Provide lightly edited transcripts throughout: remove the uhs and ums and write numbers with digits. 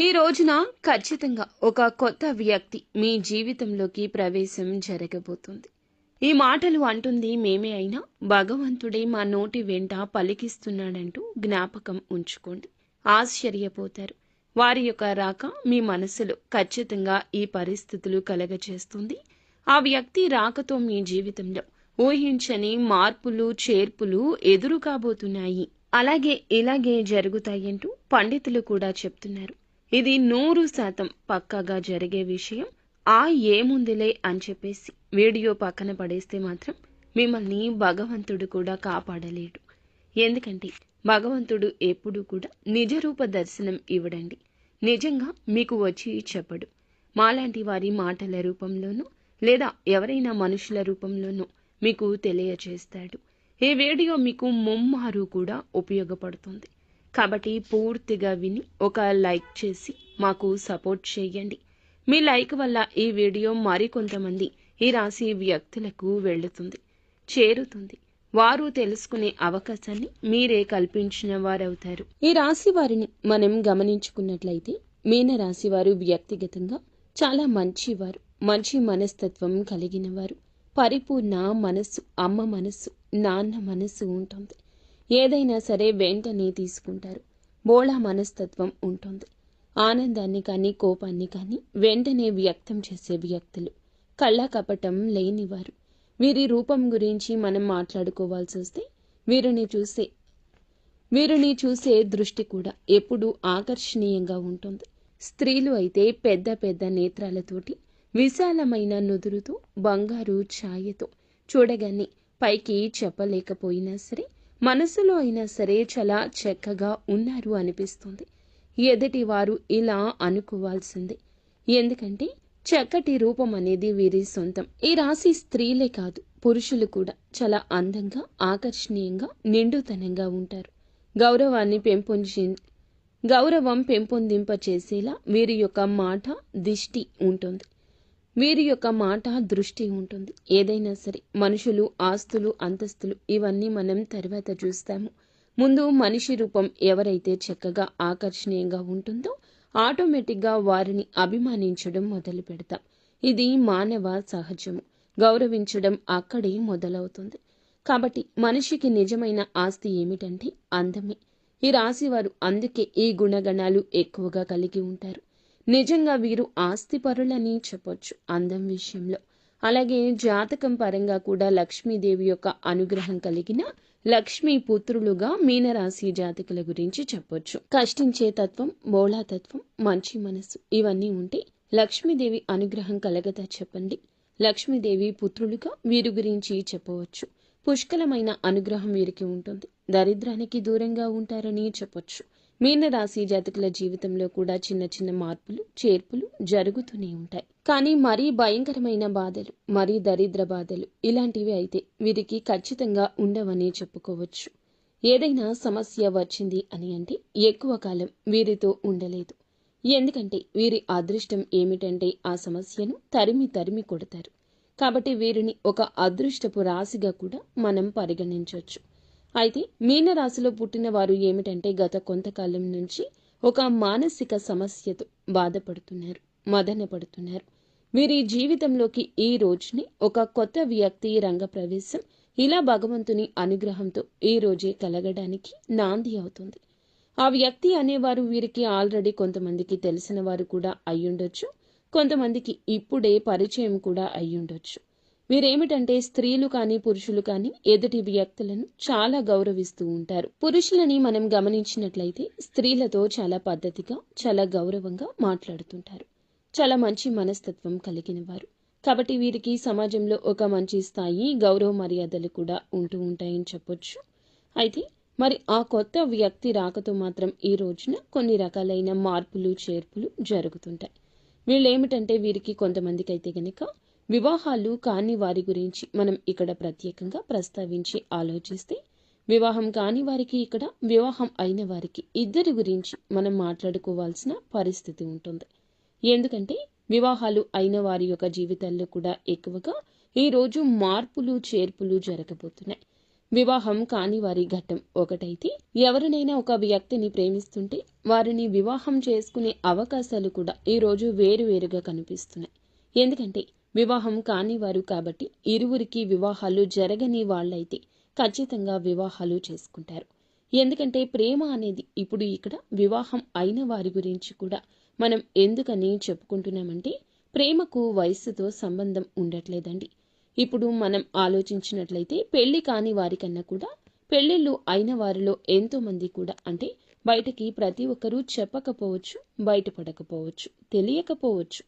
ఈ రోజున ఖచ్చితంగా ఒక కొత్త వ్యక్తి మీ జీవితంలోకి ప్రవేశం జరగబోతుంది. ఈ మాటలు అంటుంది మేమే అయినా భగవంతుడే మా నోటి వెంట పలికిస్తున్నాడంటూ జ్ఞాపకం ఉంచుకోండి. ఆశ్చర్యపోతారు. వారి యొక్క రాక మీ మనసులో ఖచ్చితంగా ఈ పరిస్థితులు కలగచేస్తుంది. ఆ వ్యక్తి రాకతో మీ జీవితంలో ఊహించని మార్పులు చేర్పులు ఎదురు కాబోతున్నాయి. అలాగే ఇలాగే జరుగుతాయంటూ పండితులు కూడా చెప్తున్నారు. ఇది 100% పక్కాగా జరిగే విషయం. ఏముందిలే అని చెప్పేసి వీడియో పక్కన పడేస్తే మాత్రం మిమ్మల్ని భగవంతుడు కూడా కాపాడలేడు. ఎందుకంటే భగవంతుడు ఎప్పుడూ కూడా నిజరూప దర్శనం ఇవ్వడండి. నిజంగా మీకు వచ్చి చెప్పడు. మాలాంటి వారి మాటల రూపంలోనూ లేదా ఎవరైనా మనుషుల రూపంలోనూ మీకు తెలియచేస్తాడు. ఈ వీడియో మీకు ముమ్మారు కూడా ఉపయోగపడుతుంది. కాబట్టి పూర్తిగా విని ఒక లైక్ చేసి మాకు సపోర్ట్ చేయండి. మీ లైక్ వల్ల ఈ వీడియో మరికొంతమంది ఈ రాశి వ్యక్తులకు వెళుతుంది, చేరుతుంది. వారు తెలుసుకునే అవకాశాన్ని మీరే కల్పించిన వారవుతారు. ఈ రాశి వారిని మనం గమనించుకున్నట్లయితే మీనరాశి వారు వ్యక్తిగతంగా చాలా మంచివారు, మంచి మనస్తత్వం కలిగిన వారు. పరిపూర్ణ మనస్సు, అమ్మ మనస్సు, నాన్న మనస్సు ఉంటుంది. ఏదైనా సరే వెంటనే తీసుకుంటారు. బోళా మనస్తత్వం ఉంటుంది. ఆనందాన్ని కానీ కోపాన్ని కానీ వెంటనే వ్యక్తం చేసే వ్యక్తులు. కళ్ళ కపటం లేనివారు. వీరి రూపం గురించి మనం మాట్లాడుకోవాల్సి వస్తే వీరిని చూసే దృష్టి కూడా ఎప్పుడూ ఆకర్షణీయంగా ఉంటుంది. స్త్రీలు అయితే పెద్ద పెద్ద నేత్రాలతోటి విశాలమైన నుదురుతో బంగారు ఛాయతో చూడగానే పైకి చెప్పలేకపోయినా సరే మనసులో అయినా సరే చాలా చక్కగా ఉన్నారు అనిపిస్తుంది. ఎదుటి వారు ఇలా అనుకోవాల్సిందే. ఎందుకంటే చక్కటి రూపం అనేది వీరి సొంతం. ఈ రాశి స్త్రీలే కాదు, పురుషులు కూడా చాలా అందంగా, ఆకర్షణీయంగా, నిండుతనంగా ఉంటారు. గౌరవం పెంపొందింపచేసేలా వీరి యొక్క మాట దృష్టి ఉంటుంది. ఏదైనా సరే మనుషులు, ఆస్తులు, అంతస్తులు ఇవన్నీ మనం తర్వాత చూస్తాము. ముందు మనిషి రూపం ఎవరైతే చక్కగా ఆకర్షణీయంగా ఉంటుందో ఆటోమేటిక్గా వారిని అభిమానించడం మొదలు పెడతాం. ఇది మానవ సహజము. గౌరవించడం అక్కడే మొదలవుతుంది. కాబట్టి మనిషికి నిజమైన ఆస్తి ఏమిటంటే అందమే. ఈ రాశివారు అందుకే ఈ గుణగణాలు ఎక్కువగా కలిగి ఉంటారు. నిజంగా వీరు ఆస్తిపరులని చెప్పొచ్చు అందం విషయంలో. అలాగే జాతకం పరంగా కూడా లక్ష్మీదేవి యొక్క అనుగ్రహం కలిగిన లక్ష్మీ పుత్రులుగా మీనరాశి జాతకుల గురించి చెప్పొచ్చు. కష్టించే తత్వం, బోళాతత్వం, మంచి మనసు ఇవన్నీ ఉంటే లక్ష్మీదేవి అనుగ్రహం కలగదా చెప్పండి. లక్ష్మీదేవి పుత్రులుగా వీరి గురించి చెప్పవచ్చు. పుష్కలమైన అనుగ్రహం వీరికి ఉంటుంది. దరిద్రానికి దూరంగా ఉంటారని చెప్పొచ్చు. మీనరాశి జాతకుల జీవితంలో కూడా చిన్న చిన్న మార్పులు, చేర్పులు జరుగుతూనే ఉంటాయి. కానీ మరీ భయంకరమైన బాధలు, మరీ దరిద్ర బాధలు ఇలాంటివి అయితే వీరికి ఖచ్చితంగా ఉండవని చెప్పుకోవచ్చు. ఏదైనా సమస్య వచ్చింది అని అంటే ఎక్కువ కాలం వీరితో ఉండలేదు. ఎందుకంటే వీరి అదృష్టం ఏమిటంటే ఆ సమస్యను తరిమి కొడతారు. కాబట్టి వీరిని ఒక అదృష్టపు రాశిగా కూడా మనం పరిగణించవచ్చు. అయితే మీనరాశిలో పుట్టిన వారు ఏమిటంటే గత కొంతకాలం నుంచి ఒక మానసిక సమస్యతో బాధపడుతున్నారు, మదన పడుతున్నారు. వీరి జీవితంలోకి ఈ రోజుని ఒక కొత్త వ్యక్తి రంగప్రవేశం ఇలా భగవంతుని అనుగ్రహంతో ఈ రోజే కలగడానికి నాంది అవుతుంది. ఆ వ్యక్తి అనేవారు వీరికి ఆల్రెడీ కొంతమందికి తెలిసిన వారు కూడా అయ్యుండొచ్చు, కొంతమందికి ఇప్పుడే పరిచయం కూడా అయ్యుండొచ్చు. వీరేమిటంటే స్త్రీలు కానీ పురుషులు కానీ ఎదుటి వ్యక్తులను చాలా గౌరవిస్తూ ఉంటారు. పురుషులని మనం గమనించినట్లయితే స్త్రీలతో చాలా పద్ధతిగా, చాలా గౌరవంగా మాట్లాడుతుంటారు. చాలా మంచి మనస్తత్వం కలిగిన వారు. కాబట్టి వీరికి సమాజంలో ఒక మంచి స్థాయి, గౌరవ మర్యాదలు కూడా ఉంటూ ఉంటాయని చెప్పొచ్చు. అయితే మరి ఆ కొత్త వ్యక్తి రాకతో మాత్రం ఈ రోజున కొన్ని రకాలైన మార్పులు, చేర్పులు జరుగుతుంటాయి. వీళ్ళేమిటంటే వీరికి కొంతమందికి అయితే గనక వివాహాలు కాని వారి గురించి మనం ఇక్కడ ప్రత్యేకంగా ప్రస్తావించి ఆలోచిస్తే, వివాహం కాని వారికి ఇక్కడ, వివాహం అయిన వారికి ఇద్దరి గురించి మనం మాట్లాడుకోవాల్సిన పరిస్థితి ఉంటుంది. ఎందుకంటే వివాహాలు అయిన వారి యొక్క జీవితాల్లో కూడా ఎక్కువగా ఈ రోజు మార్పులు, చేర్పులు జరగబోతున్నాయి. వివాహం కాని వారి ఘట్టం ఒకటైతే, ఎవరినైనా ఒక వ్యక్తిని ప్రేమిస్తుంటే వారిని వివాహం చేసుకునే అవకాశాలు కూడా ఈరోజు వేరువేరుగా కనిపిస్తున్నాయి. ఎందుకంటే వివాహం కాని వారు కాబట్టి ఇరువురికి వివాహాలు జరగని వాళ్ళైతే ఖచ్చితంగా వివాహాలు చేసుకుంటారు. ఎందుకంటే ప్రేమ అనేది ఇప్పుడు ఇక్కడ వివాహం అయిన వారి గురించి కూడా మనం ఎందుకని చెప్పుకుంటున్నామంటే, ప్రేమకు వయస్సుతో సంబంధం ఉండట్లేదండి. ఇప్పుడు మనం ఆలోచించినట్లయితే పెళ్లి కాని వారికన్నా కూడా పెళ్లిళ్ళు అయిన వారిలో ఎంతో మంది కూడా అంటే బయటకి ప్రతి ఒక్కరూ చెప్పకపోవచ్చు, బయటపడకపోవచ్చు, తెలియకపోవచ్చు.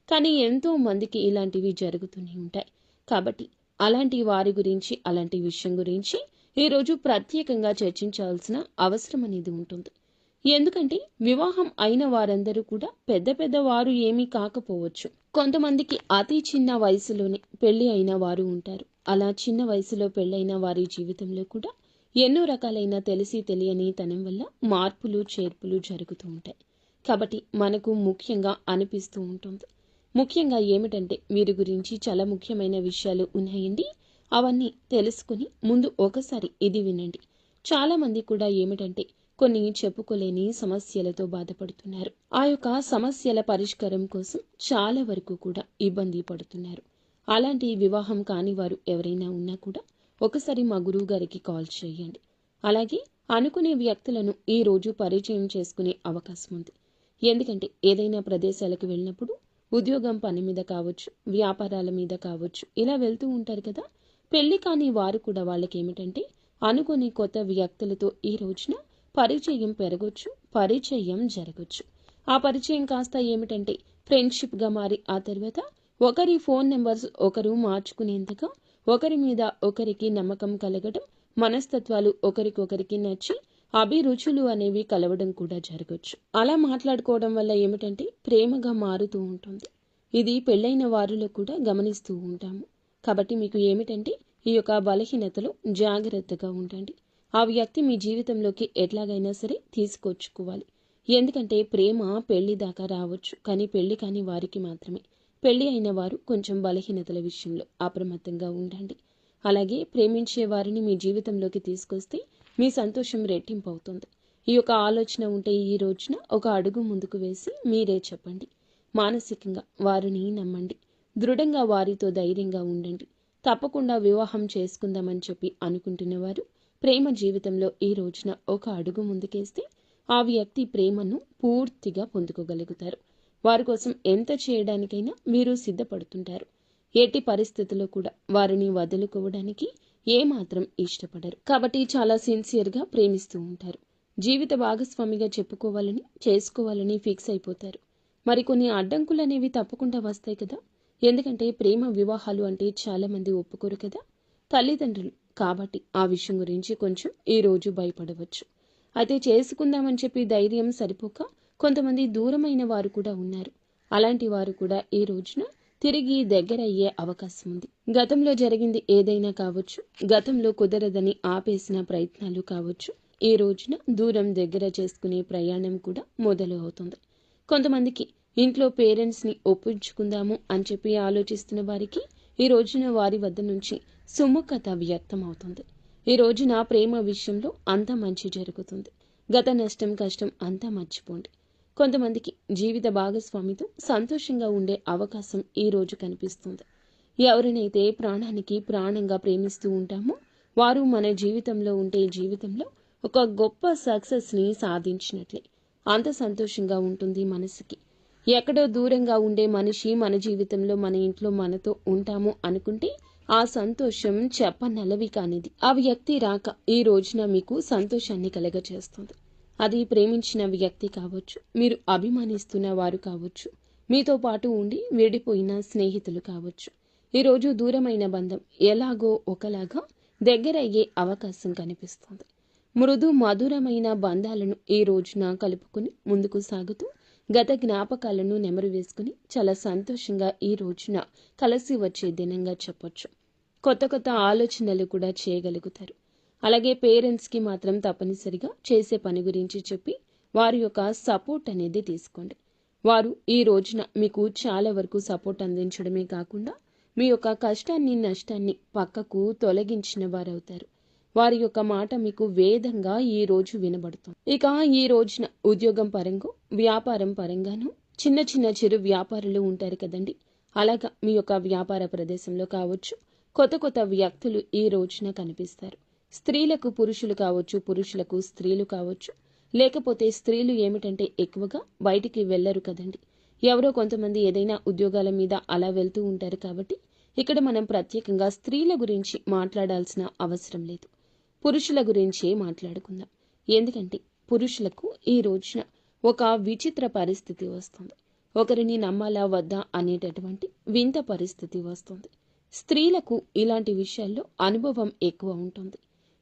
కానీ ఎంతో మందికి ఇలాంటివి జరుగుతూనే ఉంటాయి. కాబట్టి అలాంటి వారి గురించి, అలాంటి విషయం గురించి ఈరోజు ప్రత్యేకంగా చర్చించాల్సిన అవసరం అనేది ఉంటుంది. ఎందుకంటే వివాహం అయిన వారందరూ కూడా పెద్ద పెద్ద వారు ఏమీ కాకపోవచ్చు. కొంతమందికి అతి చిన్న వయసులోనే పెళ్లి అయిన వారు ఉంటారు. అలా చిన్న వయసులో పెళ్లైన వారి జీవితంలో కూడా ఎన్నో రకాలైన తెలిసి తెలియని తనం వల్ల మార్పులు చేర్పులు జరుగుతూ ఉంటాయి. కాబట్టి మనకు ముఖ్యంగా అనిపిస్తూ ఉంటుంది. ముఖ్యంగా ఏమిటంటే వీరి గురించి చాలా ముఖ్యమైన విషయాలు ఉన్నాయండి. అవన్నీ తెలుసుకుని ముందు ఒకసారి ఇది వినండి. చాలా మంది కూడా ఏమిటంటే కొన్ని చెప్పుకోలేని సమస్యలతో బాధపడుతున్నారు. ఆ యొక్క సమస్యల పరిష్కారం కోసం చాలా వరకు కూడా ఇబ్బంది పడుతున్నారు. అలాంటి వివాహం కాని వారు ఎవరైనా ఉన్నా కూడా ఒకసారి మా గురువు గారికి కాల్ చేయండి. అలాగే అనుకునే వ్యక్తులను ఈ రోజు పరిచయం చేసుకునే అవకాశం ఉంది. ఎందుకంటే ఏదైనా ప్రదేశాలకు వెళ్ళినప్పుడు ఉద్యోగం పని మీద కావచ్చు, వ్యాపారాల మీద కావచ్చు, ఇలా వెళ్తూ ఉంటారు కదా. పెళ్లి కాని వారు కూడా వాళ్ళకి ఏమిటంటే అనుకుని కొత్త వ్యక్తులతో ఈ రోజున పరిచయం పెరగొచ్చు, పరిచయం జరగొచ్చు. ఆ పరిచయం కాస్త ఏమిటంటే ఫ్రెండ్షిప్గా మారి ఆ తర్వాత ఒకరి ఫోన్ నెంబర్స్ ఒకరు మార్చుకునేంతగా ఒకరి మీద ఒకరికి నమ్మకం కలగడం, మనస్తత్వాలు ఒకరికొకరికి నచ్చి అభిరుచులు అనేవి కలవడం కూడా జరగచ్చు. అలా మాట్లాడుకోవడం వల్ల ఏమిటంటే ప్రేమగా మారుతూ ఉంటుంది. ఇది పెళ్ళైన వారిలో కూడా గమనిస్తూ ఉంటాము. కాబట్టి మీకు ఏమిటంటే ఈ యొక్క బలహీనతలో జాగ్రత్తగా ఉండండి. ఆ వ్యక్తి మీ జీవితంలోకి ఎట్లాగైనా సరే తీసుకొచ్చుకోవాలి. ఎందుకంటే ప్రేమ పెళ్లి దాకా రావచ్చు, కానీ పెళ్లి కాని వారికి మాత్రమే. పెళ్లి అయిన వారు కొంచెం బలహీనతల విషయంలో అప్రమత్తంగా ఉండండి. అలాగే ప్రేమించే వారిని మీ జీవితంలోకి తీసుకొస్తే మీ సంతోషం రెట్టింపు అవుతుంది. ఈ యొక్క ఆలోచన ఉంటే ఈ రోజున ఒక అడుగు ముందుకు వేసి మీరే చెప్పండి. మానసికంగా వారిని నమ్మండి. దృఢంగా వారితో ధైర్యంగా ఉండండి. తప్పకుండా వివాహం చేసుకుందామని చెప్పి అనుకుంటున్న వారు ప్రేమ జీవితంలో ఈ రోజున ఒక అడుగు ముందుకేస్తే ఆ వ్యక్తి ప్రేమను పూర్తిగా పొందుకోగలుగుతారు. వారి కోసం ఎంత చేయడానికైనా మీరు సిద్ధపడుతుంటారు. ఎట్టి పరిస్థితుల్లో కూడా వారిని వదులుకోవడానికి ఏమాత్రం ఇష్టపడరు. కాబట్టి చాలా సిన్సియర్గా ప్రేమిస్తూ ఉంటారు. జీవిత భాగస్వామిగా చెప్పుకోవాలని, చేసుకోవాలని ఫిక్స్ అయిపోతారు. మరికొన్ని అడ్డంకులు అనేవి తప్పకుండా వస్తాయి కదా. ఎందుకంటే ప్రేమ వివాహాలు అంటే చాలా మంది ఒప్పుకోరు కదా, తల్లిదండ్రులు. కాబట్టి ఆ విషయం గురించి కొంచెం ఈ రోజు భయపడవచ్చు. అయితే చేసుకుందామని చెప్పి ధైర్యం సరిపోక కొంతమంది దూరమైన వారు కూడా ఉన్నారు. అలాంటి వారు కూడా ఈ రోజున తిరిగి దగ్గరయ్యే అవకాశం ఉంది. గతంలో జరిగింది ఏదైనా కావచ్చు, గతంలో కుదరదని ఆపేసిన ప్రయత్నాలు కావచ్చు, ఈ రోజున దూరం దగ్గర చేసుకునే ప్రయాణం కూడా మొదలు అవుతుంది. కొంతమందికి ఇంట్లో పేరెంట్స్ని ఒప్పించుకుందాము అని చెప్పి ఆలోచిస్తున్న వారికి ఈ రోజున వారి వద్ద నుంచి సుముఖత వ్యక్తం అవుతుంది. ఈ రోజున ప్రేమ విషయంలో అంతా మంచి జరుగుతుంది. గత నష్టం కష్టం అంతా మర్చిపోండి. కొంతమందికి జీవిత భాగస్వామితో సంతోషంగా ఉండే అవకాశం ఈ రోజు కనిపిస్తుంది. ఎవరినైతే ప్రాణానికి ప్రాణంగా ప్రేమిస్తూ ఉంటామో వారు మన జీవితంలో ఉంటే జీవితంలో ఒక గొప్ప సక్సెస్ని సాధించినట్లే. అంత సంతోషంగా ఉంటుంది మనసుకి. ఎక్కడో దూరంగా ఉండే మనిషి మన జీవితంలో మన ఇంట్లో మనతో ఉంటాము అనుకుంటే ఆ సంతోషం చెప్పనలవి కానిది. ఆ వ్యక్తి రాక ఈ రోజున మీకు సంతోషాన్ని కలగచేస్తుంది. అది ప్రేమించిన వ్యక్తి కావచ్చు, మీరు అభిమానిస్తున్న వారు కావచ్చు, మీతో పాటు ఉండి విడిపోయిన స్నేహితులు కావచ్చు. ఈరోజు దూరమైన బంధం ఎలాగో ఒకలాగా దగ్గరయ్యే అవకాశం కనిపిస్తుంది. మృదు మధురమైన బంధాలను ఈ రోజున కలుపుకుని ముందుకు సాగుతూ గత జ్ఞాపకాలను నెమరు వేసుకుని చాలా సంతోషంగా ఈ రోజున కలిసి వచ్చే దినంగా చెప్పొచ్చు. కొత్త కొత్త ఆలోచనలు కూడా చేయగలుగుతారు. అలాగే పేరెంట్స్కి మాత్రం తప్పనిసరిగా చేసే పని గురించి చెప్పి వారి యొక్క సపోర్ట్ అనేది తీసుకోండి. వారు ఈ రోజున మీకు చాలా వరకు సపోర్ట్ అందించడమే కాకుండా మీ యొక్క కష్టాన్ని నష్టాన్ని పక్కకు తొలగించిన వారవుతారు. వారి యొక్క మాట మీకు వేదంగా ఈ రోజు వినబడుతుంది. ఇక ఈ రోజున ఉద్యోగం పరంగా, వ్యాపారం పరంగాను చిన్న చిన్న చిరు వ్యాపారులు ఉంటారు కదండి. అలాగా మీ యొక్క వ్యాపార ప్రదేశంలో కావచ్చు, కొత్త కొత్త వ్యక్తులు ఈ రోజున కనిపిస్తారు. స్త్రీలకు పురుషులు కావచ్చు, పురుషులకు స్త్రీలు కావచ్చు. లేకపోతే స్త్రీలు ఏమిటంటే ఎక్కువగా బయటికి వెళ్లరు కదండి. ఎవరో కొంతమంది ఏదైనా ఉద్యోగాల మీద అలా వెళ్తూ ఉంటారు కాబట్టి ఇక్కడ మనం ప్రత్యేకంగా స్త్రీల గురించి మాట్లాడాల్సిన అవసరం లేదు. పురుషుల గురించే మాట్లాడుకుందాం. ఎందుకంటే పురుషులకు ఈ రోజున ఒక విచిత్ర పరిస్థితి వస్తుంది. ఒకరిని నమ్మాలా వద్దా అనేటటువంటి వింత పరిస్థితి వస్తుంది. స్త్రీలకు ఇలాంటి విషయాల్లో అనుభవం ఎక్కువ ఉంటుంది.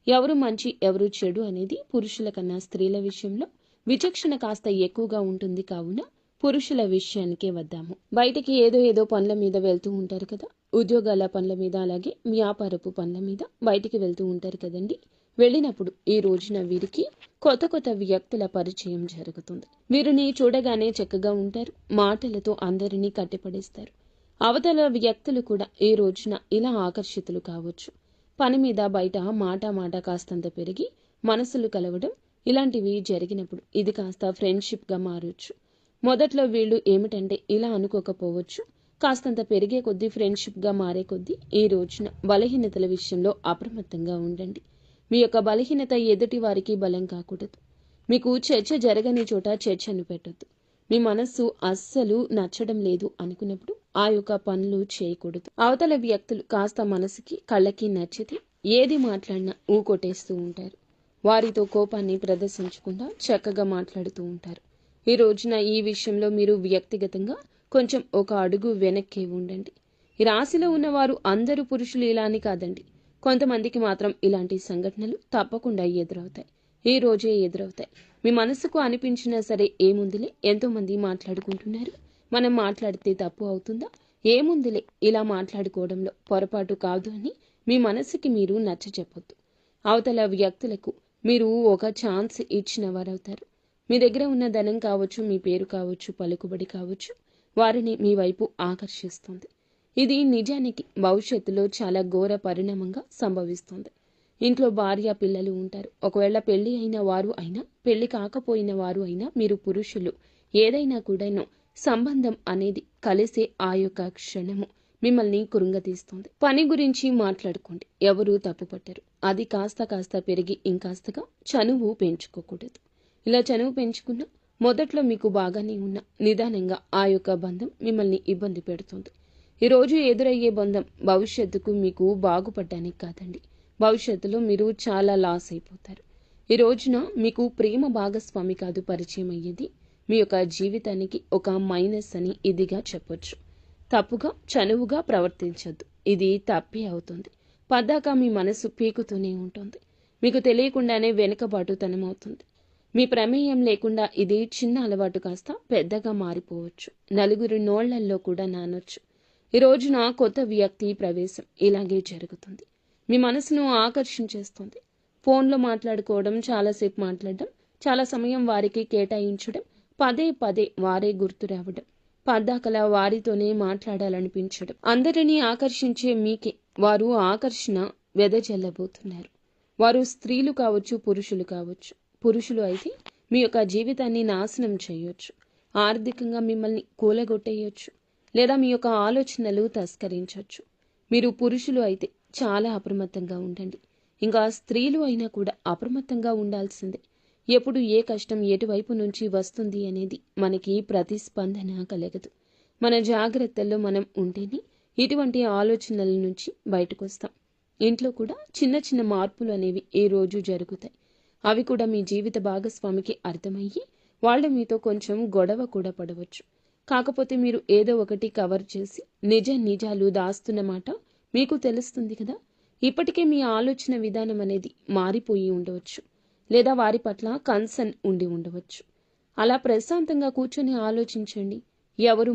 ఎవరు మంచి ఎవరు చెడు అనేది పురుషుల కన్నా స్త్రీల విషయంలో విచక్షణ కాస్త ఎక్కువగా ఉంటుంది. కావున పురుషుల విషయానికే వద్దాము. బయటికి ఏదో పనుల మీద వెళ్తూ ఉంటారు కదా, ఉద్యోగాల పనుల మీద, అలాగే వ్యాపారపు పనుల మీద బయటికి వెళ్తూ ఉంటారు కదండి. వెళ్ళినప్పుడు ఈ రోజున వీరికి కొత్త కొత్త వ్యక్తుల పరిచయం జరుగుతుంది. వీరిని చూడగానే చక్కగా ఉంటారు, మాటలతో అందరినీ కట్టిపడేస్తారు. అవతల వ్యక్తులు కూడా ఈ రోజున ఇలా ఆకర్షితులు కావచ్చు. పని మీద బయట మాట కాస్తంత పెరిగి మనసులు కలవడం ఇలాంటివి జరిగినప్పుడు ఇది కాస్త ఫ్రెండ్షిప్గా మారొచ్చు. మొదట్లో వీళ్ళు ఏమిటంటే ఇలా అనుకోకపోవచ్చు. కాస్తంత పెరిగే కొద్దీ, ఫ్రెండ్షిప్గా మారే కొద్దీ ఈ రోజున బలహీనతల విషయంలో అప్రమత్తంగా ఉండండి. మీ యొక్క బలహీనత ఎదుటి వారికి బలం కాకూడదు. మీకు చర్చ జరగని చోట చర్చను పెట్టొద్దు. మీ మనస్సు అస్సలు నచ్చడం లేదు అనుకున్నప్పుడు ఆ యొక్క పనులు చేయకూడదు. అవతల వ్యక్తులు కాస్త మనసుకి కళ్ళకి నచ్చితే ఏది మాట్లాడినా ఊకొట్టేస్తూ ఉంటారు. వారితో కోపాన్ని ప్రదర్శించకుండా చక్కగా మాట్లాడుతూ ఉంటారు. ఈ రోజున ఈ విషయంలో మీరు వ్యక్తిగతంగా కొంచెం ఒక అడుగు వెనక్కి ఉండండి. ఈ రాశిలో ఉన్నవారు అందరూ పురుషులు ఇలా అని కాదండి. కొంతమందికి మాత్రం ఇలాంటి సంఘటనలు తప్పకుండా ఎదురవుతాయి. ఈ రోజే ఎదురవుతాయి. మీ మనసుకు అనిపించినా సరే ఏముందిలే, ఎంతో మంది మాట్లాడుకుంటున్నారు, మనం మాట్లాడితే తప్పు అవుతుందా, ఏముందిలే, ఇలా మాట్లాడుకోవడంలో పొరపాటు కాదు అని మీ మనసుకి మీరు నచ్చ చెప్పొద్దు. అవతల వ్యక్తులకు మీరు ఒక ఛాన్స్ ఇచ్చిన వారవుతారు. మీ దగ్గర ఉన్న ధనం కావచ్చు, మీ పేరు కావచ్చు, పలుకుబడి కావచ్చు, వారిని మీ వైపు ఆకర్షిస్తుంది. ఇది నిజానికి భవిష్యత్తులో చాలా ఘోర పరిణామంగా సంభవిస్తుంది. ఇంట్లో భార్య పిల్లలు ఉంటారు. ఒకవేళ పెళ్లి అయిన వారు అయినా, పెళ్లి కాకపోయిన వారు అయినా, మీరు పురుషులు ఏదైనా కూడా సంబంధం అనేది కలిసే ఆ యొక్క క్షణము మిమ్మల్ని కృంగతీస్తుంది. పని గురించి మాట్లాడుకోండి, ఎవరూ తప్పుపట్టరు. అది కాస్త పెరిగి ఇంకాస్తగా చనువు పెంచుకోకూడదు. ఇలా చనువు పెంచుకున్న మొదట్లో మీకు బాగానే ఉన్న నిదానంగా ఆ యొక్క బంధం మిమ్మల్ని ఇబ్బంది పెడుతుంది. ఈరోజు ఎదురయ్యే బంధం భవిష్యత్తుకు మీకు బాగుపడడానికి కాదండి. భవిష్యత్తులో మీరు చాలా లాస్ అయిపోతారు. ఈ రోజున మీకు ప్రేమ భాగస్వామి కాదు పరిచయం అయ్యేది, మీ యొక్క జీవితానికి ఒక మైనస్ అని ఇదిగా చెప్పొచ్చు. తప్పుగా చనువుగా ప్రవర్తించొద్దు, ఇది తప్పే అవుతుంది. పద్దాక మీ మనసు పీకుతూనే ఉంటుంది. మీకు తెలియకుండానే వెనుకబాటుతనం అవుతుంది. మీ ప్రమేయం లేకుండా ఇది చిన్న అలవాటు కాస్త పెద్దగా మారిపోవచ్చు. నలుగురి నోళ్లల్లో కూడా నానొచ్చు. ఈ రోజున కొత్త వ్యక్తి ప్రవేశం ఇలాగే జరుగుతుంది. మీ మనసును ఆకర్షించేస్తుంది. ఫోన్లో మాట్లాడుకోవడం, చాలాసేపు మాట్లాడడం, చాలా సమయం వారికి కేటాయించడం, పదే వారే గుర్తు రావడం, పద్దాకలా వారితోనే మాట్లాడాలనిపించడం, అందరినీ ఆకర్షించే మీకే వారు ఆకర్షణ వెదజల్లబోతున్నారు. వారు స్త్రీలు కావచ్చు, పురుషులు కావచ్చు. పురుషులు అయితే మీ యొక్క జీవితాన్ని నాశనం చేయొచ్చు, ఆర్థికంగా మిమ్మల్ని కూలగొట్టేయొచ్చు, లేదా మీ యొక్క ఆలోచనలు తస్కరించవచ్చు. మీరు పురుషులు అయితే చాలా అప్రమత్తంగా ఉండండి. ఇంకా స్త్రీలు అయినా కూడా అప్రమత్తంగా ఉండాల్సిందే. ఎప్పుడు ఏ కష్టం ఎటువైపు నుంచి వస్తుంది అనేది మనకి ప్రతిస్పందన కలగదు. మన జాగ్రత్తల్లో మనం ఉంటేనే ఇటువంటి ఆలోచనల నుంచి బయటకు వస్తాం. ఇంట్లో కూడా చిన్న మార్పులు అనేవి ఈ రోజు జరుగుతాయి. అవి కూడా మీ జీవిత భాగస్వామికి అర్థమయ్యి వాళ్ళు మీతో కొంచెం గొడవ కూడా పడవచ్చు. కాకపోతే మీరు ఏదో ఒకటి కవర్ చేసి నిజాలు దాస్తున్నమాట మీకు తెలుస్తుంది కదా. ఇప్పటికే మీ ఆలోచన విధానం అనేది మారిపోయి ఉండవచ్చు, లేదా వారి పట్ల కన్సర్న్ ఉండి ఉండవచ్చు. అలా ప్రశాంతంగా కూర్చొని ఆలోచించండి. ఎవరు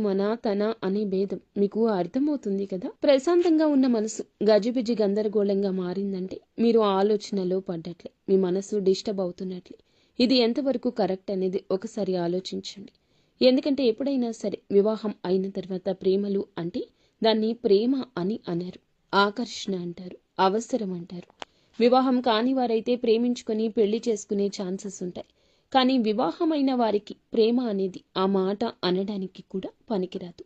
మన తన అనే భేదం మీకు అర్థమవుతుంది కదా. ప్రశాంతంగా ఉన్న మనసు గజిబిజి గందరగోళంగా మారిందంటే మీరు ఆలోచనలో పడ్డట్లే, మీ మనసు డిస్టర్బ్ అవుతున్నట్లే. ఇది ఎంతవరకు కరెక్ట్ అనేది ఒకసారి ఆలోచించండి. ఎందుకంటే ఎప్పుడైనా సరే వివాహం అయిన తర్వాత ప్రేమలు అంటే దాన్ని ప్రేమ అని అనరు, ఆకర్షణ అంటారు, అవసరం అంటారు. వివాహం కాని వారైతే ప్రేమించుకొని పెళ్లి చేసుకునే ఛాన్సెస్ ఉంటాయి. కానీ వివాహమైన వారికి ప్రేమ అనేది ఆ మాట అనడానికి కూడా పనికిరాదు.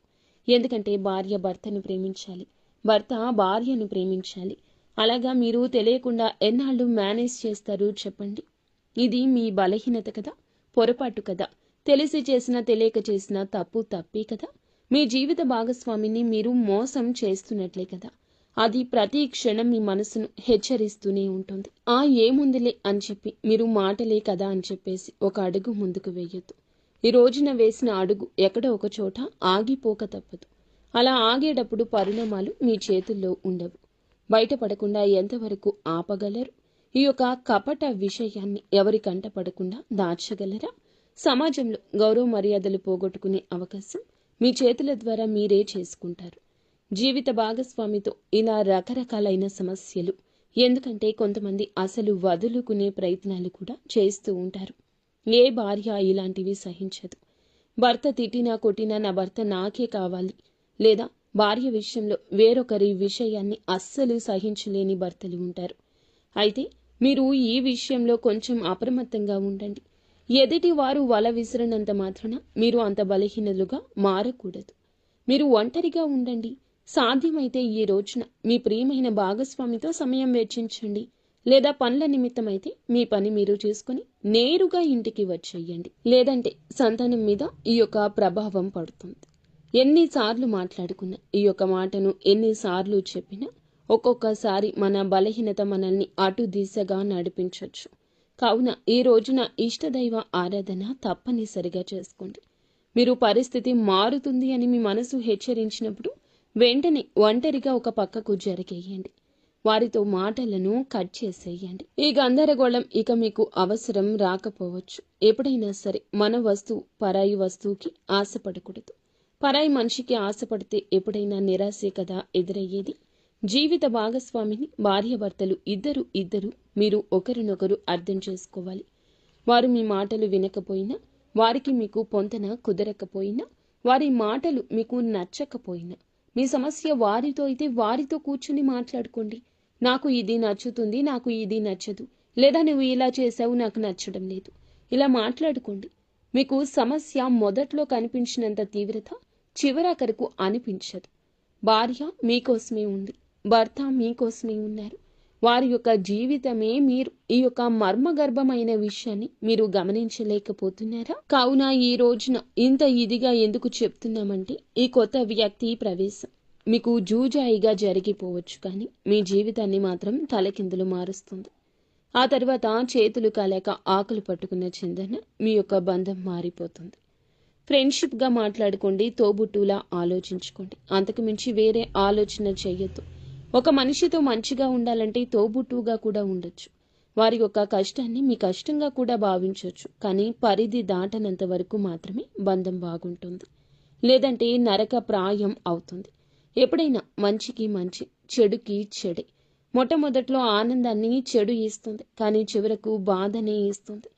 ఎందుకంటే భార్య భర్తను ప్రేమించాలి, భర్త భార్యను ప్రేమించాలి. అలాగా మీరు తెలియకుండా ఎన్నాళ్ళు మేనేజ్ చేస్తారు చెప్పండి? ఇది మీ బలహీనత కదా, పొరపాటు కదా, తెలిసి చేసినా తెలియక చేసినా తప్పు తప్పే కదా. మీ జీవిత భాగస్వామిని మీరు మోసం చేస్తున్నట్లే కదా. అది ప్రతి క్షణం మీ మనసును హెచ్చరిస్తూనే ఉంటుంది. ఏముందిలే అని చెప్పి మీరు మాటలే కదా అని చెప్పేసి ఒక అడుగు ముందుకు వేయొద్దు. ఈ రోజున వేసిన అడుగు ఎక్కడో ఒక చోట ఆగిపోక తప్పదు. అలా ఆగేటప్పుడు పరిణామాలు మీ చేతుల్లో ఉండవు. బయటపడకుండా ఎంతవరకు ఆపగలరు? ఈ యొక్క కపట విషయాన్ని ఎవరి కంట పడకుండా దాచగలరా? సమాజంలో గౌరవ మర్యాదలు పోగొట్టుకునే అవకాశం మీ చేతుల ద్వారా మీరే చేసుకుంటారు. జీవిత భాగస్వామితో ఇలా రకరకాలైన సమస్యలు. ఎందుకంటే కొంతమంది అసలు వదులుకునే ప్రయత్నాలు కూడా చేస్తూ ఉంటారు. ఏ భార్య ఇలాంటివి సహించదు. భర్త తిట్టినా కొట్టినా నా భర్త నాకే కావాలి, లేదా భార్య విషయంలో వేరొకరి విషయాన్ని అస్సలు సహించలేని భర్తలు ఉంటారు. అయితే మీరు ఈ విషయంలో కొంచెం అప్రమత్తంగా ఉండండి. ఎదుటి వారు వల విసిరినంత మాత్రాన మీరు అంత బలహీనులుగా మారకూడదు. మీరు ఒంటరిగా ఉండండి. సాధ్యమైతే ఈ రోజున మీ ప్రియమైన భాగస్వామితో సమయం వెచ్చించండి. లేదా పనుల నిమిత్తమైతే మీ పని మీరు చేసుకుని నేరుగా ఇంటికి వచ్చేయండి. లేదంటే సంతానం మీద ఈ యొక్క ప్రభావం పడుతుంది. ఎన్నిసార్లు మాట్లాడుకున్నా, ఈ యొక్క మాటను ఎన్నిసార్లు చెప్పినా ఒక్కొక్కసారి మన బలహీనత మనల్ని అటు దిశగా నడిపించవచ్చు. కావున ఈ రోజున ఇష్టదైవ ఆరాధన తప్పనిసరిగా చేసుకోండి. మీరు పరిస్థితి మారుతుంది అని మీ మనసు హెచ్చరించినప్పుడు వెంటనే ఒంటరిగా ఒక పక్కకు జరిగేయండి. వారితో మాటలను కట్ చేసేయండి. ఈ గందరగోళం ఇక మీకు అవసరం రాకపోవచ్చు. ఎప్పుడైనా సరే మన వస్తువు పరాయి వస్తువుకి ఆశపడకూడదు. పరాయి మనిషికి ఆశపడితే ఎప్పుడైనా నిరాశే కదా ఎదురయ్యేది. జీవిత భాగస్వామిని భార్యాభర్తలు ఇద్దరు మీరు ఒకరినొకరు అర్థం చేసుకోవాలి. వారు మీ మాటలు వినకపోయినా, వారికి మీకు పొంతన కుదరకపోయినా, వారి మాటలు మీకు నచ్చకపోయినా, మీ సమస్య వారితో అయితే వారితో కూర్చుని మాట్లాడుకోండి. నాకు ఇది నచ్చుతుంది, నాకు ఇది నచ్చదు, లేదా నువ్వు ఇలా చేసావు, నాకు నచ్చడం లేదు. ఇలా మాట్లాడుకోండి. మీకు సమస్య మొదట్లో కనిపించినంత తీవ్రత చివరాఖరకు అనిపించదు. భార్య మీకోసమే ఉంది, భర్త మీకోసమే ఉన్నారు. వారి యొక్క జీవితమే మీరు. ఈ యొక్క మర్మగర్భమైన విషయాన్ని మీరు గమనించలేకపోతున్నారా? కావున ఈ రోజున ఇంత ఇదిగా ఎందుకు చెప్తున్నామంటే, ఈ కొత్త వ్యక్తి ప్రవేశం మీకు జూజాయిగా జరిగిపోవచ్చు, కానీ మీ జీవితాన్ని మాత్రం తలకిందులు మారుస్తుంది. ఆ తర్వాత చేతులు కాలేక ఆకులు పట్టుకున్న చిందన మీ యొక్క బంధం మారిపోతుంది. ఫ్రెండ్షిప్గా మాట్లాడుకోండి, తోబుట్టులా ఆలోచించుకోండి. అంతకు మించి వేరే ఆలోచన చెయ్యొద్దు. ఒక మనిషితో మంచిగా ఉండాలంటే తోబుట్టుగా కూడా ఉండొచ్చు. వారి యొక్క కష్టాన్ని మీ కష్టంగా కూడా భావించవచ్చు. కానీ పరిధి దాటనంత వరకు మాత్రమే బంధం బాగుంటుంది. లేదంటే నరక ప్రాయం అవుతుంది. ఎప్పుడైనా మంచికి మంచి, చెడుకి చెడే. మొట్టమొదట్లో ఆనందాన్ని చెడు ఇస్తుంది, కానీ చివరకు బాధనే ఇస్తుంది.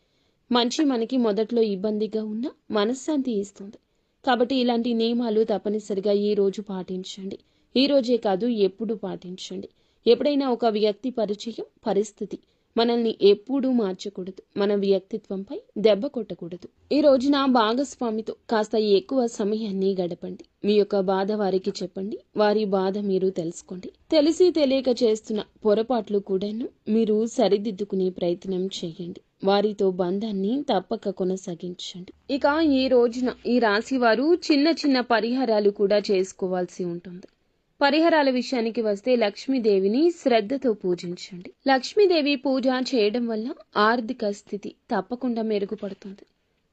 మంచి మనకి మొదట్లో ఇబ్బందిగా ఉన్నా మనశ్శాంతి ఇస్తుంది. కాబట్టి ఇలాంటి నియమాలు తప్పనిసరిగా ఈ రోజు పాటించండి. ఈ రోజే కాదు, ఎప్పుడు పాటించండి. ఎప్పుడైనా ఒక వ్యక్తి పరిచయం, పరిస్థితి మనల్ని ఎప్పుడూ మార్చకూడదు. మన వ్యక్తిత్వంపై దెబ్బ కొట్టకూడదు. ఈ రోజున భాగస్వామితో కాస్త ఎక్కువ సమయాన్ని గడపండి. మీ యొక్క బాధ వారికి చెప్పండి, వారి బాధ మీరు తెలుసుకోండి. తెలిసి తెలియక చేస్తున్న పొరపాట్లు కూడాను మీరు సరిదిద్దుకునే ప్రయత్నం చేయండి. వారితో బంధాన్ని తప్పక కొనసాగించండి. ఇక ఈ రోజున ఈ రాశి వారు చిన్న చిన్న పరిహారాలు కూడా చేసుకోవాల్సి ఉంటుంది. పరిహారాల విషయానికి వస్తే లక్ష్మీదేవిని శ్రద్ధతో పూజించండి. లక్ష్మీదేవి పూజ చేయడం వల్ల ఆర్థిక స్థితి తప్పకుండా మెరుగుపడుతుంది.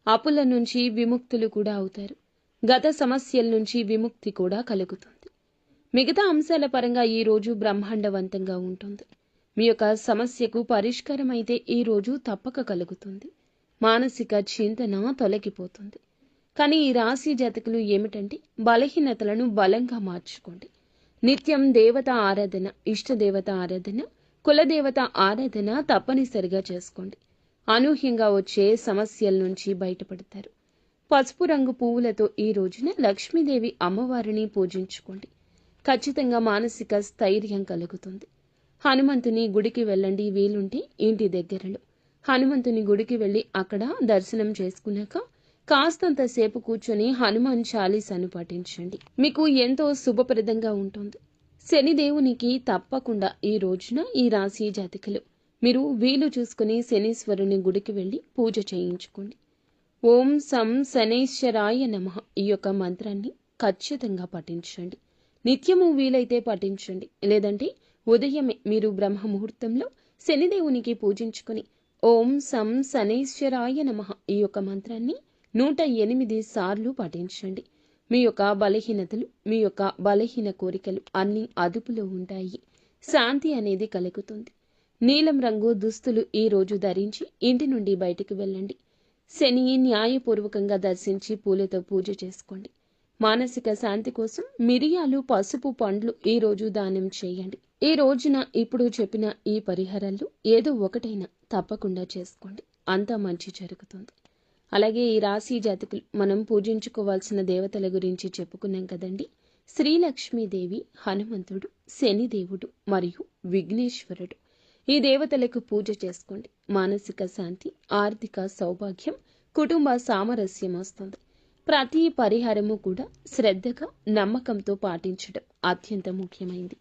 అప్పుల నుంచి విముక్తులు కూడా అవుతారు. గత సమస్యల నుంచి విముక్తి కూడా కలుగుతుంది. మిగతా అంశాల పరంగా ఈ రోజు బ్రహ్మాండవంతంగా ఉంటుంది. మీ యొక్క సమస్యకు పరిష్కారం అయితే ఈ రోజు తప్పక కలుగుతుంది. మానసిక చింతన తొలగిపోతుంది. కానీ ఈ రాశి జాతకులు ఏమిటంటే, బలహీనతలను బలంగా మార్చుకోండి. నిత్యం దేవత ఆరాధన, ఇష్టదేవత ఆరాధన, కులదేవత ఆరాధన తప్పనిసరిగా చేసుకోండి. అనూహ్యంగా వచ్చే సమస్యల నుంచి బయటపడతారు. పసుపు రంగు పువ్వులతో ఈ రోజున లక్ష్మీదేవి అమ్మవారిని పూజించుకోండి. ఖచ్చితంగా మానసిక స్థైర్యం కలుగుతుంది. హనుమంతుని గుడికి వెళ్ళండి, వీలుంటే ఇంటి దగ్గరలో హనుమంతుని గుడికి వెళ్ళి అక్కడ దర్శనం చేసుకున్నాక కాస్తంత సేపు కూర్చొని హనుమాన్ చాలీసాను పఠించండి. మీకు ఎంతో శుభప్రదంగా ఉంటుంది. శనిదేవునికి తప్పకుండా ఈ రోజున ఈ రాశి జాతకులు మీరు వీలు చూసుకుని శనీశ్వరుని గుడికి వెళ్ళి పూజ చేయించుకోండి. ఓం సం శనైశ్వరాయ నమః ఈ యొక్క మంత్రాన్ని ఖచ్చితంగా పఠించండి. నిత్యము వీలైతే పఠించండి. లేదంటే ఉదయమే మీరు బ్రహ్మ ముహూర్తంలో శనిదేవునికి పూజించుకుని ఓం సం శనైశ్వరాయ నమః ఈ యొక్క మంత్రాన్ని 108 సార్లు పఠించండి. మీ యొక్క బలహీనతలు, మీ యొక్క బలహీన కోరికలు అన్నీ అదుపులో ఉంటాయి. శాంతి అనేది కలుగుతుంది. నీలం రంగు దుస్తులు ఈ రోజు ధరించి ఇంటి నుండి బయటికి వెళ్ళండి. శని న్యాయపూర్వకంగా దర్శించి పూలతో పూజ చేసుకోండి. మానసిక శాంతి కోసం మిరియాలు, పసుపు, పండ్లు ఈ రోజు దానం చేయండి. ఈ రోజున ఇప్పుడు చెప్పిన ఈ పరిహారాలు ఏదో ఒకటైనా తప్పకుండా చేసుకోండి. అంతా మంచి జరుగుతుంది. అలాగే ఈ రాశి జాతకులు మనం పూజించుకోవాల్సిన దేవతల గురించి చెప్పుకున్నాం కదండి. శ్రీలక్ష్మీదేవి, హనుమంతుడు, శనిదేవుడు మరియు విఘ్నేశ్వరుడు. ఈ దేవతలకు పూజ చేసుకోండి. మానసిక శాంతి, ఆర్థిక సౌభాగ్యం, కుటుంబ సామరస్యం వస్తుంది. ప్రతి పరిహారము కూడా శ్రద్ధగా, నమ్మకంతో పాటించడం అత్యంత ముఖ్యమైంది.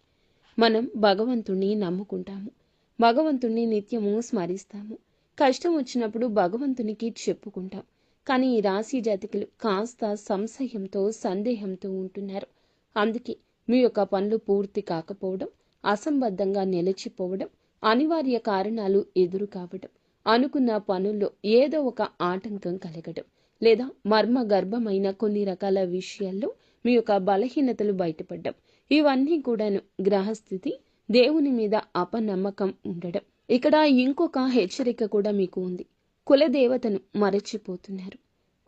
మనం భగవంతుణ్ణి నమ్ముకుంటాము. భగవంతుణ్ణి నిత్యము స్మరిస్తాము. కష్టం వచ్చినప్పుడు భగవంతునికి చెప్పుకుంటాం. కానీ ఈ రాశి జాతకులు కాస్త సంశయంతో, సందేహంతో ఉంటున్నారు. అందుకే మీ యొక్క పనులు పూర్తి కాకపోవడం, అసంబద్ధంగా నిలిచిపోవడం, అనివార్య కారణాలు ఎదురు కావడం, అనుకున్న పనుల్లో ఏదో ఒక ఆటంకం కలగడం, లేదా మర్మ గర్భమైన కొన్ని రకాల విషయాల్లో మీ యొక్క బలహీనతలు బయటపడడం, ఇవన్నీ కూడాను గ్రహస్థితి, దేవుని మీద అపనమ్మకం ఉండడం. ఇక్కడ ఇంకొక హెచ్చరిక కూడా మీకు ఉంది. కులదేవతను మరచిపోతున్నారు.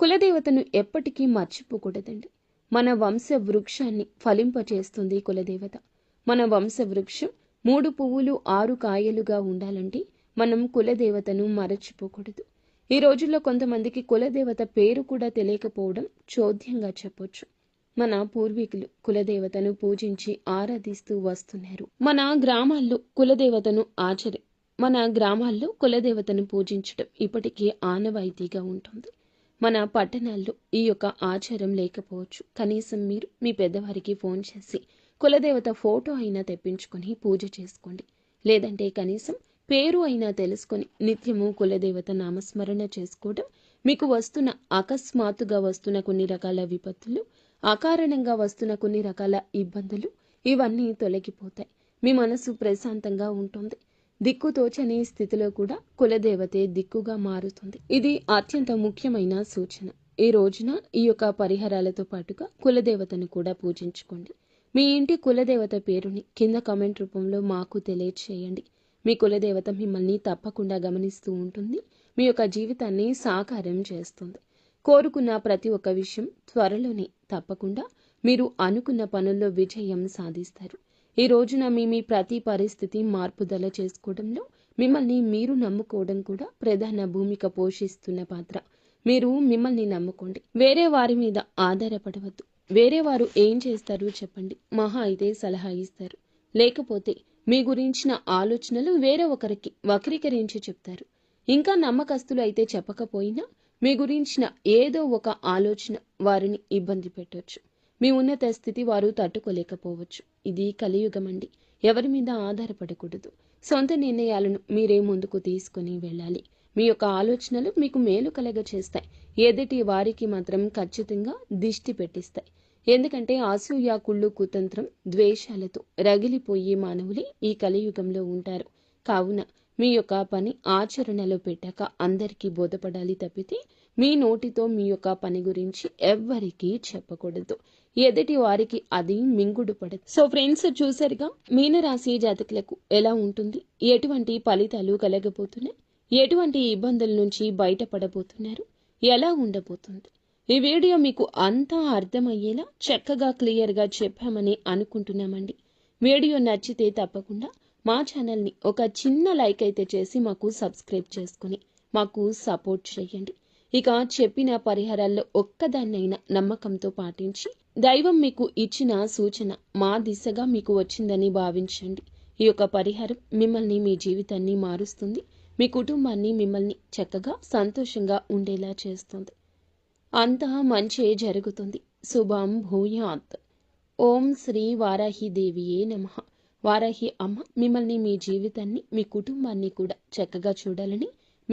కులదేవతను ఎప్పటికీ మర్చిపోకూడదండి. మన వంశ వృక్షాన్ని ఫలింపచేస్తుంది కులదేవత. మన వంశ వృక్షం 3 పువ్వులు 6 కాయలుగా ఉండాలంటే మనం కులదేవతను మరచిపోకూడదు. ఈ రోజుల్లో కొంతమందికి కులదేవత పేరు కూడా తెలియకపోవడం చోద్యంగా చెప్పొచ్చు. మన పూర్వీకులు కులదేవతను పూజించి ఆరాధిస్తూ వస్తున్నారు. మన గ్రామాల్లో కులదేవతను పూజించడం ఇప్పటికీ ఆనవాయితీగా ఉంటుంది. మన పట్టణాల్లో ఈ యొక్క ఆచారం లేకపోవచ్చు. కనీసం మీరు మీ పెద్దవారికి ఫోన్ చేసి కులదేవత ఫోటో అయినా తెప్పించుకొని పూజ చేసుకోండి. లేదంటే కనీసం పేరు అయినా తెలుసుకొని నిత్యము కులదేవత నామస్మరణ చేసుకోవడం మీకు అకస్మాత్తుగా వస్తున్న కొన్ని రకాల విపత్తులు, అకారణంగా వస్తున్న కొన్ని రకాల ఇబ్బందులు ఇవన్నీ తొలగిపోతాయి. మీ మనసు ప్రశాంతంగా ఉంటుంది. దిక్కుతోచని స్థితిలో కూడా కులదేవతే దిక్కుగా మారుతుంది. ఇది అత్యంత ముఖ్యమైన సూచన. ఈ రోజున ఈ యొక్క పరిహారాలతో పాటుగా కులదేవతను కూడా పూజించుకోండి. మీ ఇంటి కులదేవత పేరుని కింద కామెంట్ రూపంలో మాకు తెలియచేయండి. మీ కులదేవత మిమ్మల్ని తప్పకుండా గమనిస్తూ ఉంటుంది. మీ యొక్క జీవితాన్ని సాకారం చేస్తుంది. కోరుకున్న ప్రతి ఒక్క విషయం త్వరలోనే తప్పకుండా మీరు అనుకున్న పనుల్లో విజయం సాధిస్తారు. ఈ రోజున మీ ప్రతి పరిస్థితి మార్పుదల చేసుకోవడంలో మిమ్మల్ని మీరు నమ్ముకోవడం కూడా ప్రధాన భూమిక పోషిస్తున్న పాత్ర. మీరు మిమ్మల్ని నమ్ముకోండి. వేరే వారి మీద ఆధారపడవద్దు. వేరే వారు ఏం చేస్తారు చెప్పండి. మహా అయితే సలహా ఇస్తారు. లేకపోతే మీ గురించిన ఆలోచనలు వేరే ఒకరికి వక్రీకరించి చెప్తారు. ఇంకా నమ్మకస్తులు అయితే చెప్పకపోయినా మీ గురించిన ఏదో ఒక ఆలోచన వారిని ఇబ్బంది పెట్టొచ్చు. మీ ఉన్నత స్థితి వారు తట్టుకోలేకపోవచ్చు. ఇది కలియుగమండి. ఎవరి మీద ఆధారపడకూడదు. సొంత నిర్ణయాలను మీరే ముందుకు తీసుకుని వెళ్ళాలి. మీ యొక్క ఆలోచనలు మీకు మేలు కలగ చేస్తాయి. ఎదుటి వారికి మాత్రం ఖచ్చితంగా దిష్టి పెట్టిస్తాయి. ఎందుకంటే అసూయ, కుళ్ళు, కుతంత్రం, ద్వేషాలతో రగిలిపోయే మానవులే ఈ కలియుగంలో ఉంటారు. కావున మీ యొక్క పని ఆచరణలో పెట్టాక అందరికీ బోధపడాలి తప్పితే మీ నోటితో మీ యొక్క పని గురించి ఎవ్వరికీ చెప్పకూడదు. ఎదుటి వారికి అది మింగుడు పడదు. సో ఫ్రెండ్స్, చూసారుగా మీనరాశి జాతకులకు ఎలా ఉంటుంది, ఎటువంటి ఫలితాలు కలగబోతున్నాయి, ఎటువంటి ఇబ్బందుల నుంచి బయటపడబోతున్నారు, ఎలా ఉండబోతుంది. ఈ వీడియో మీకు అంతా అర్థమయ్యేలా చక్కగా క్లియర్గా చెప్పామని అనుకుంటున్నామండి. వీడియో నచ్చితే తప్పకుండా మా ఛానల్ని ఒక చిన్న లైక్ అయితే చేసి మాకు సబ్స్క్రైబ్ చేసుకుని మాకు సపోర్ట్ చేయండి. ఇక చెప్పిన పరిహారాల్లో ఒక్కదాన్నైనా నమ్మకంతో పాటించి దైవం మీకు ఇచ్చిన సూచన మా దిశగా మీకు వచ్చిందని భావించండి. ఈ యొక్క పరిహారం మిమ్మల్ని, మీ జీవితాన్ని మారుస్తుంది. మీ కుటుంబాన్ని, మిమ్మల్ని చక్కగా సంతోషంగా ఉండేలా చేస్తుంది. అంతా మంచే జరుగుతుంది. శుభం భూయాత్. ఓం శ్రీ వారాహి దేవియే నమః. వారాహి అమ్మ మిమ్మల్ని, మీ జీవితాన్ని, మీ కుటుంబాన్ని కూడా చక్కగా చూడాలని